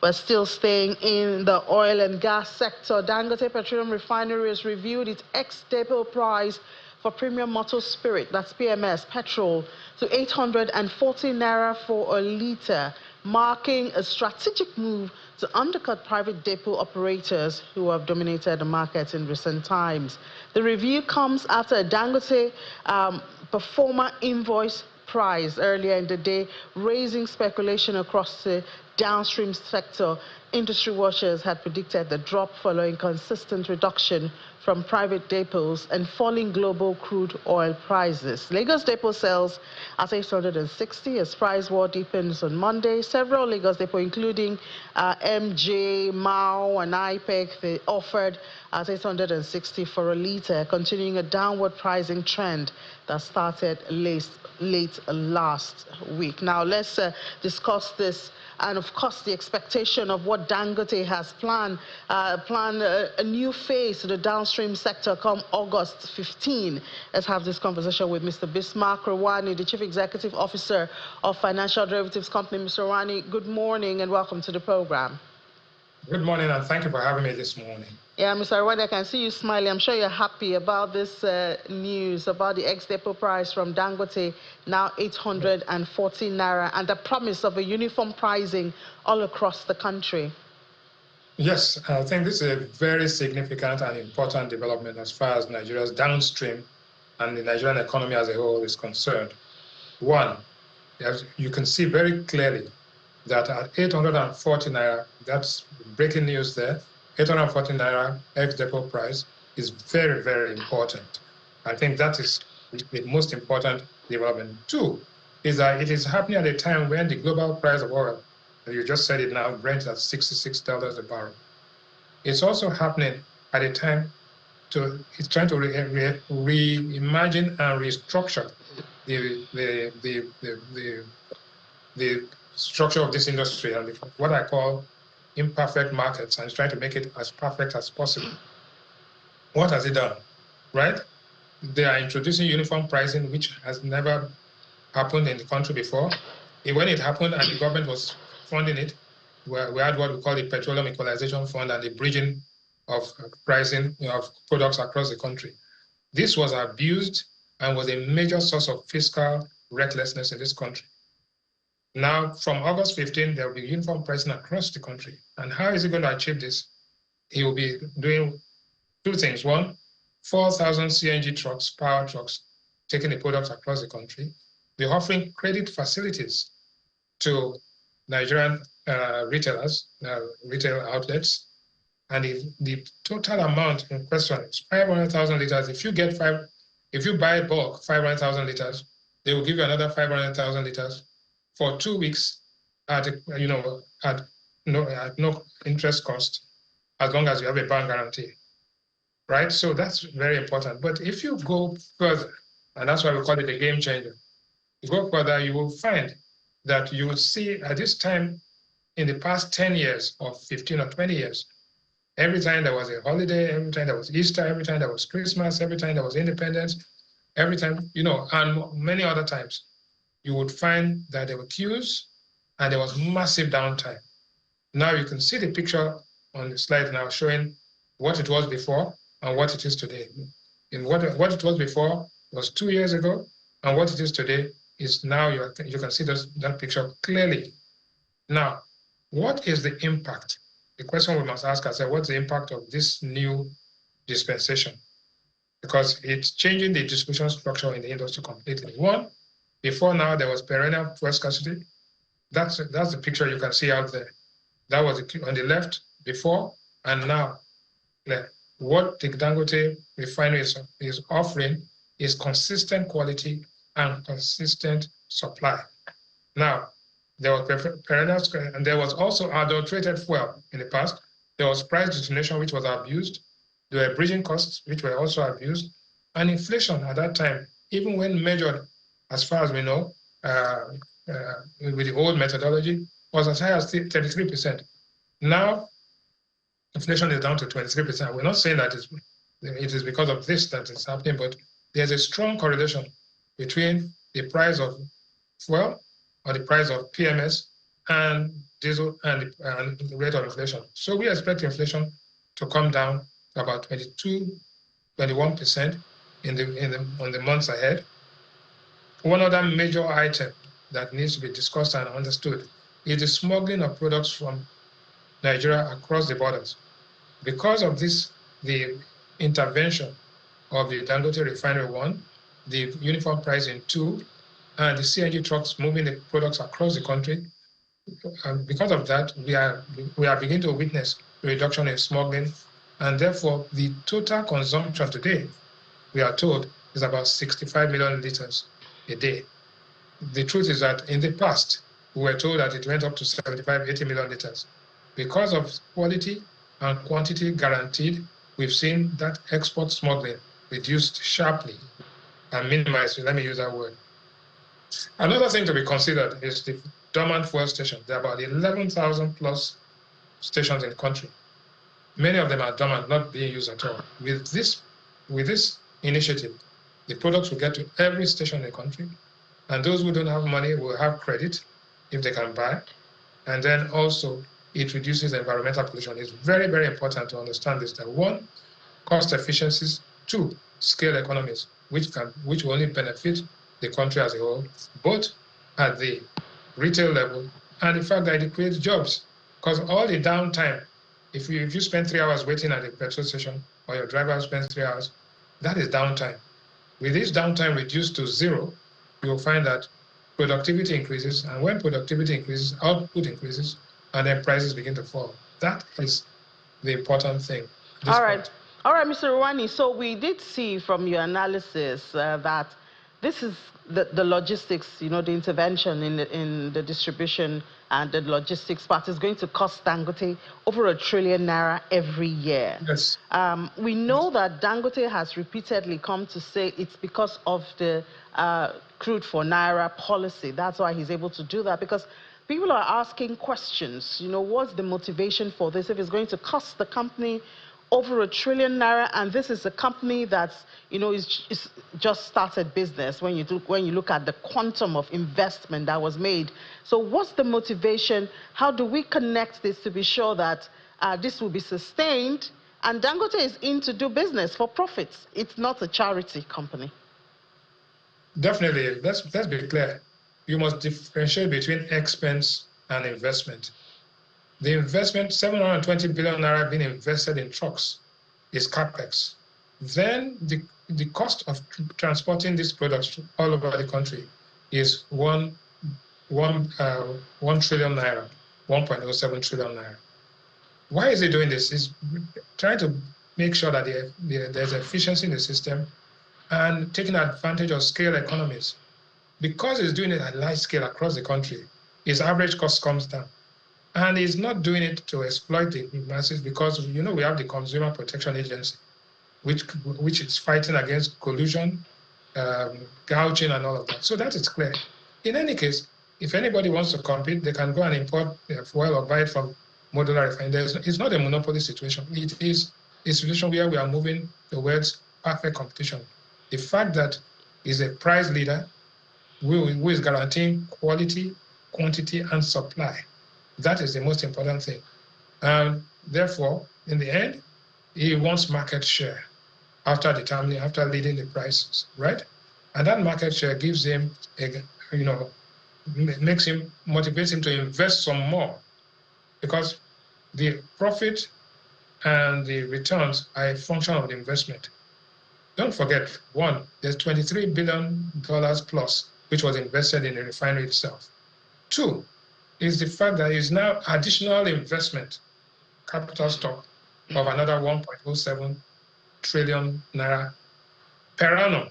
We're still staying in the oil and gas sector. Dangote Petroleum Refinery has reviewed its ex-depot price for premium motor spirit, that's PMS, petrol, to 840 naira for a litre, marking a strategic move to undercut private depot operators who have dominated the market in recent times. The review comes after a Dangote performer invoice price earlier in the day, raising speculation across the downstream sector. Industry watchers had predicted the drop following consistent reduction from private depots and falling global crude oil prices. Lagos depot sells at 860 as price war deepens on Monday. Several Lagos depots, including MJ, Mao, and IPEC, they offered at 860 for a litre, continuing a downward pricing trend that started late last week. Now, let's discuss this and, of course, the expectation of what Dangote has planned a new phase to the downstream sector come August 15. Let's have this conversation with Mr. Bismarck Rewane, the Chief Executive Officer of Financial Derivatives Company. Mr. Rewane, good morning and welcome to the program. Good morning, and thank you for having me this morning. Yeah, Mr. Rewane, I can see you smiling. I'm sure you're happy about this news about the ex-depot price from Dangote, now 840 naira, and the promise of a uniform pricing all across the country. Yes, I think this is a very significant and important development as far as Nigeria's downstream and the Nigerian economy as a whole is concerned. One, as you can see very clearly that at 840 naira, that's breaking news there, 840 naira ex-depot price is very, very important. I think that is the most important development. Two is that it is happening at a time when the global price of oil, you just said it now, Brent at $66 a barrel. It's also happening at a time it's trying to reimagine and restructure the structure of this industry and what I call imperfect markets, and it's trying to make it as perfect as possible. What has it done? Right? They are introducing uniform pricing, which has never happened in the country before. When it happened and the government was funding it, we had what we call the Petroleum Equalization Fund and the bridging of pricing of products across the country. This was abused and was a major source of fiscal recklessness in this country. Now, from August 15, there will be uniform pricing across the country. And how is he going to achieve this? He will be doing two things. One, 4,000 CNG trucks, power trucks, taking the products across the country. They're offering credit facilities to Nigerian retailers, retail outlets. And the total amount in question is 500,000 liters. If you buy bulk 500,000 liters, they will give you another 500,000 liters for 2 weeks at no interest cost, as long as you have a bank guarantee, right? So that's very important. But if you go further, and that's why we call it a game changer, you go further, you will find that you will see at this time in the past 10 years or 15 or 20 years, every time there was a holiday, every time there was Easter, every time there was Christmas, every time there was Independence, every time, and many other times, you would find that there were queues and there was massive downtime. Now you can see the picture on the slide now showing what it was before and what it is today. And what it was before was 2 years ago, and what it is today is now you can see that picture clearly. Now, what is the impact? The question we must ask ourselves, what's the impact of this new dispensation? Because it's changing the distribution structure in the industry completely. One, before now, there was perennial fuel scarcity. That's the picture you can see out there. That was on the left before, and now what the Dangote refinery is offering is consistent quality and consistent supply. Now, there was perennial, and there was also adulterated fuel in the past. There was price determination, which was abused. There were bridging costs, which were also abused. And inflation at that time, even when measured, as far as we know, with the old methodology, was as high as 33%. Now, inflation is down to 23%. We're not saying that it is because of this that it's happening, but there's a strong correlation between the price of fuel or the price of PMS and diesel, and the rate of inflation. So we expect inflation to come down to about 21% in the months ahead. One other major item that needs to be discussed and understood is the smuggling of products from Nigeria across the borders. Because of this, the intervention of the Dangote refinery 1, the uniform pricing 2, and the CNG trucks moving the products across the country, and because of that, we are beginning to witness a reduction in smuggling, and therefore the total consumption today, we are told, is about 65 million liters a day. The truth is that in the past, we were told that it went up to 75, 80 million liters. Because of quality and quantity guaranteed, we've seen that export smuggling reduced sharply and minimized, let me use that word. Another thing to be considered is the dormant fuel stations. There are about 11,000 plus stations in the country. Many of them are dormant, not being used at all. With this initiative, the products will get to every station in the country, and those who don't have money will have credit if they can buy. And then also, it reduces environmental pollution. It's very, very important to understand this, that 1, cost efficiencies, 2, scale economies, which will only benefit the country as a whole, both at the retail level and the fact that it creates jobs. Because all the downtime, if you spend 3 hours waiting at a petrol station, or your driver spends 3 hours, that is downtime. With this downtime reduced to 0, you'll find that productivity increases, and when productivity increases, output increases, and then prices begin to fall. That is the important thing. All right, Mr. Rewane. So we did see from your analysis that this is the logistics, the intervention in the distribution and the logistics part is going to cost Dangote over ₦1 trillion every year. Yes. We know that Dangote has repeatedly come to say it's because of the crude for Naira policy. That's why he's able to do that, because people are asking questions. What's the motivation for this if it's going to cost the company over ₦1 trillion, and this is a company that's is just started business when you look at the quantum of investment that was made. So what's the motivation? How do we connect this to be sure that this will be sustained? And Dangote is in to do business for profits. It's not a charity company. Definitely. Let's be clear. You must differentiate between expense and investment. The investment, 720 billion naira being invested in trucks, is capex. Then the cost of transporting these products all over the country is 1 trillion naira, 1.07 trillion naira. Why is he doing this? He's trying to make sure that there's efficiency in the system and taking advantage of scale economies. Because he's doing it at large scale across the country, his average cost comes down. And he's not doing it to exploit the masses, because we have the Consumer Protection Agency, which is fighting against collusion, gouging, and all of that. So that is clear. In any case, if anybody wants to compete, they can go and import fuel or buy it from modular refineries. It's not a monopoly situation. It is a situation where we are moving towards perfect competition. The fact that he's a price leader who is guaranteeing quality, quantity, and supply. That is the most important thing. Therefore, in the end, he wants market share after leading the prices, right? And that market share gives him, motivates him to invest some more, because the profit and the returns are a function of the investment. Don't forget, 1, there's $23 billion plus, which was invested in the refinery itself. 2, is the fact that is now additional investment, capital stock, of another 1.07 trillion naira per annum.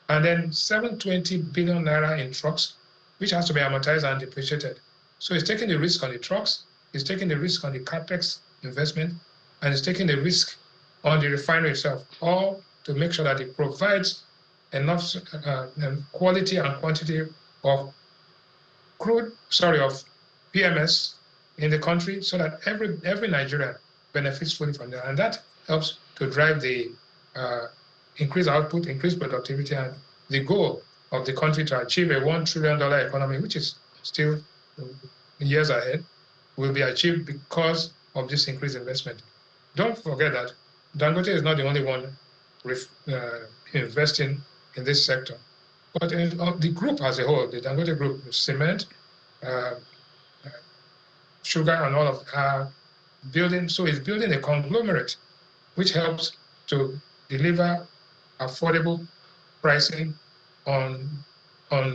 And then 720 billion naira in trucks, which has to be amortized and depreciated. So he's taking the risk on the trucks, he's taking the risk on the capex investment, and he's taking the risk on the refinery itself, all to make sure that it provides enough quality and quantity of PMS in the country, so that every Nigerian benefits fully from that. And that helps to drive the increased output, increased productivity, and the goal of the country to achieve a $1 trillion economy, which is still years ahead will be achieved because of this increased investment. Don't forget that Dangote is not the only one investing in this sector, but in, the group as a whole, the Dangote group, cement, uh, sugar, and all of building. So it's building a conglomerate which helps to deliver affordable pricing on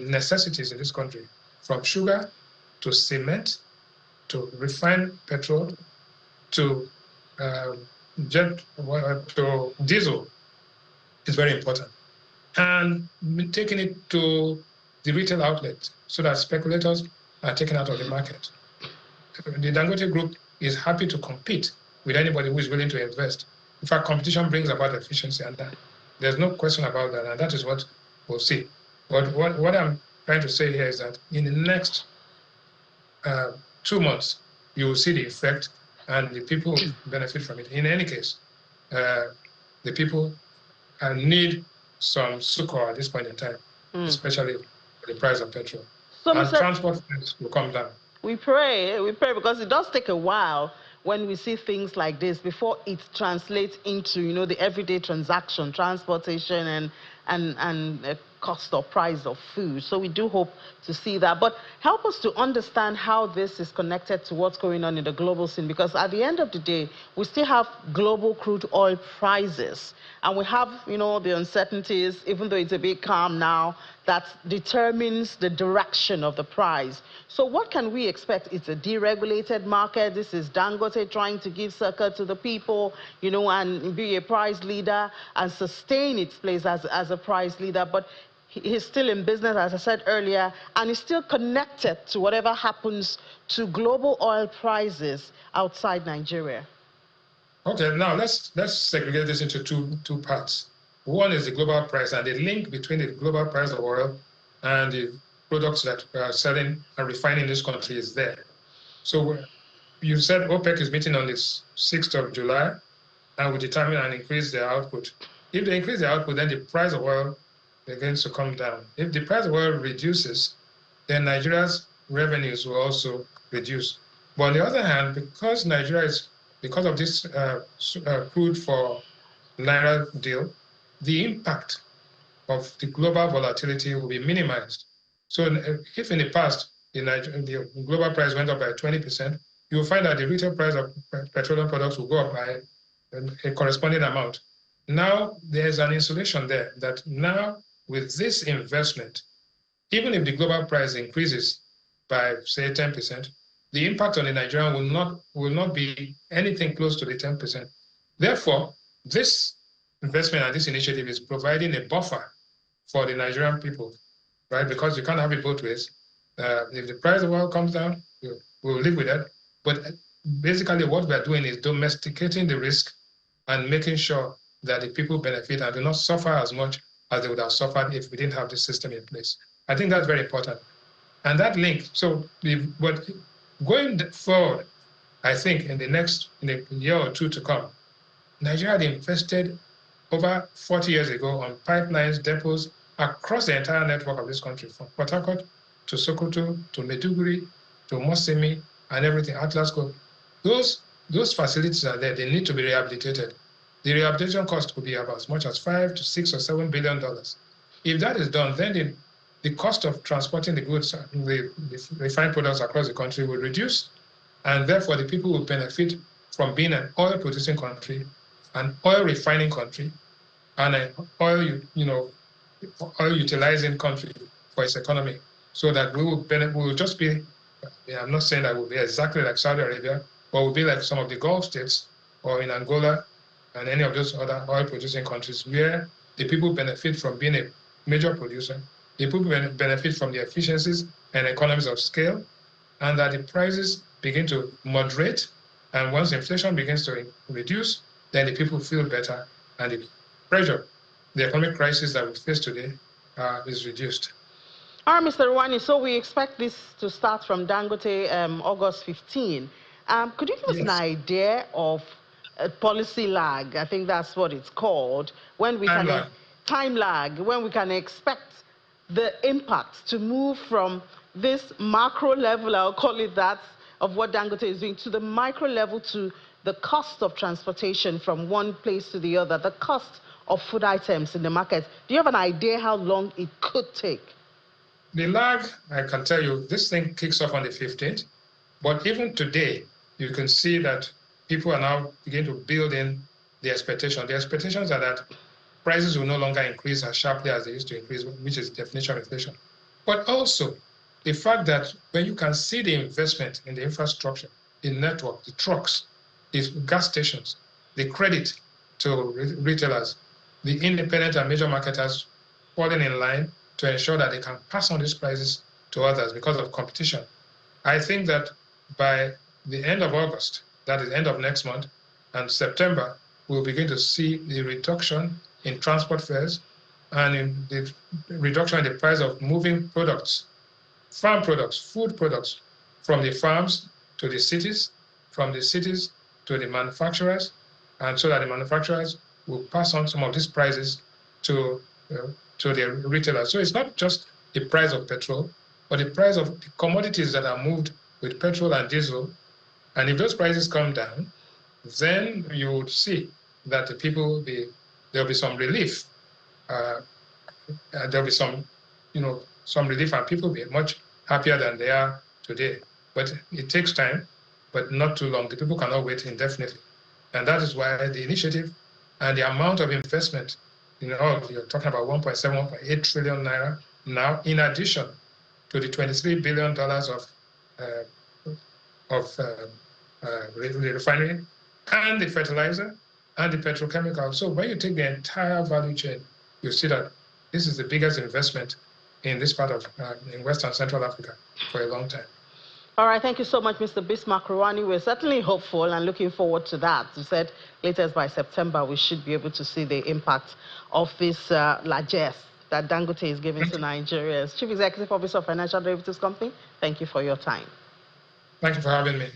necessities in this country, from sugar to cement to refined petrol to to diesel is very important, and taking it to the retail outlet so that speculators are taken out of the market. The Dangote Group is happy to compete with anybody who is willing to invest. In fact, competition brings about efficiency, and there's no question about that, and that is what we'll see. But what I'm trying to say here is that in the next 2 months, you will see the effect, and the people benefit from it. In any case, the people need some succor at this point in time, especially the price of petrol. So, and transport will come down. We pray because it does take a while when we see things like this before it translates into, you know, the everyday transaction, transportation and cost or price of food. So we do hope to see that. But help us to understand how this is connected to what's going on in the global scene, because at the end of the day, we still have global crude oil prices. And we have, you know, the uncertainties, even though it's a bit calm now, that determines the direction of the price. So what can we expect? It's a deregulated market. This is Dangote trying to give succor to the people, you know, and be a price leader and sustain its place as a price leader. But he's still in business, as I said earlier, and he's still connected to whatever happens to global oil prices outside Nigeria. Okay, now let's segregate this into two parts. One is the global price, and the link between the global price of oil and the products that we are selling and refining in this country is there. So you said OPEC is meeting on the 6th of July and will determine and increase their output. If they increase the output, then the price of oil begins to come down. If the price of oil reduces, then Nigeria's revenues will also reduce. But on the other hand, because Nigeria is, because of this crude for Naira deal, the impact of the global volatility will be minimized. So if in the past, the global price went up by 20%, you will find that the retail price of petroleum products will go up by a corresponding amount. Now there's an insulation there that now with this investment, even if the global price increases by, say, 10%, the impact on the Nigerian will not be anything close to the 10%. Therefore, this investment and this initiative is providing a buffer for the Nigerian people, right? Because you can't have it both ways. If the price of oil comes down, we'll live with that. But basically what we're doing is domesticating the risk and making sure that the people benefit and do not suffer as much as they would have suffered if we didn't have this system in place. I think that's very important. And that link, so but going forward, I think in a year or two to come, Nigeria had invested over 40 years ago on pipelines, depots across the entire network of this country, from Port Harcourt to Sokoto to Maiduguri to Mosemi and everything, Atlas Cove. Those facilities are there. They need to be rehabilitated. The rehabilitation cost could be about as much as $5 to $6 or $7 billion. If that is done, then the cost of transporting the goods, the refined products across the country will reduce, and therefore the people will benefit from being an oil-producing country, an oil-refining country, and an oil-utilizing country for its economy, so that we will just be, I'm not saying that we'll be exactly like Saudi Arabia, but we'll be like some of the Gulf states, or in Angola, and any of those other oil-producing countries where the people benefit from being a major producer, the people benefit from the efficiencies and economies of scale, and that the prices begin to moderate, and once inflation begins to reduce, then the people feel better, and the pressure, the economic crisis that we face today is reduced. All right, Mr. Rewane, so we expect this to start from Dangote August 15. Could you give us an idea of a policy lag? I think that's what it's called. When we time lag, when we can expect the impact to move from this macro level, I'll call it that, of what Dangote is doing, to the micro level, to the cost of transportation from one place to the other, the cost of food items in the market? Do you have an idea how long it could take? The lag, I can tell you, this thing kicks off on the 15th, but even today, you can see that people are now beginning to build in the expectation. The expectations are that prices will no longer increase as sharply as they used to increase, which is the definition of inflation. But also, the fact that when you can see the investment in the infrastructure, the network, the trucks, the gas stations, the credit to retailers, the independent and major marketers falling in line to ensure that they can pass on these prices to others because of competition. I think that by the end of August, that is end of next month, and September, we'll begin to see the reduction in transport fares and in the reduction in the price of moving products, farm products, food products, from the farms to the cities, from the cities to the manufacturers, and so that the manufacturers will pass on some of these prices to the retailers. So it's not just the price of petrol, but the price of the commodities that are moved with petrol and diesel. And if those prices come down, then you would see that the people there'll be some relief. There'll be some relief, and people will be much happier than they are today. But it takes time, but not too long. The people cannot wait indefinitely. And that is why the initiative and the amount of investment, you're talking about 1.7, 1.8 trillion naira now, in addition to the $23 billion of the refinery and the fertilizer and the petrochemical. So when you take the entire value chain, you see that this is the biggest investment in this part of in West and Central Africa for a long time. All right, thank you so much, Mr. Bismarck Rewane. We're certainly hopeful and looking forward to that. You said latest by September, we should be able to see the impact of this largesse that Dangote is giving to Nigerians. Chief Executive Officer of Financial Derivatives Company, thank you for your time. Thank you for having me.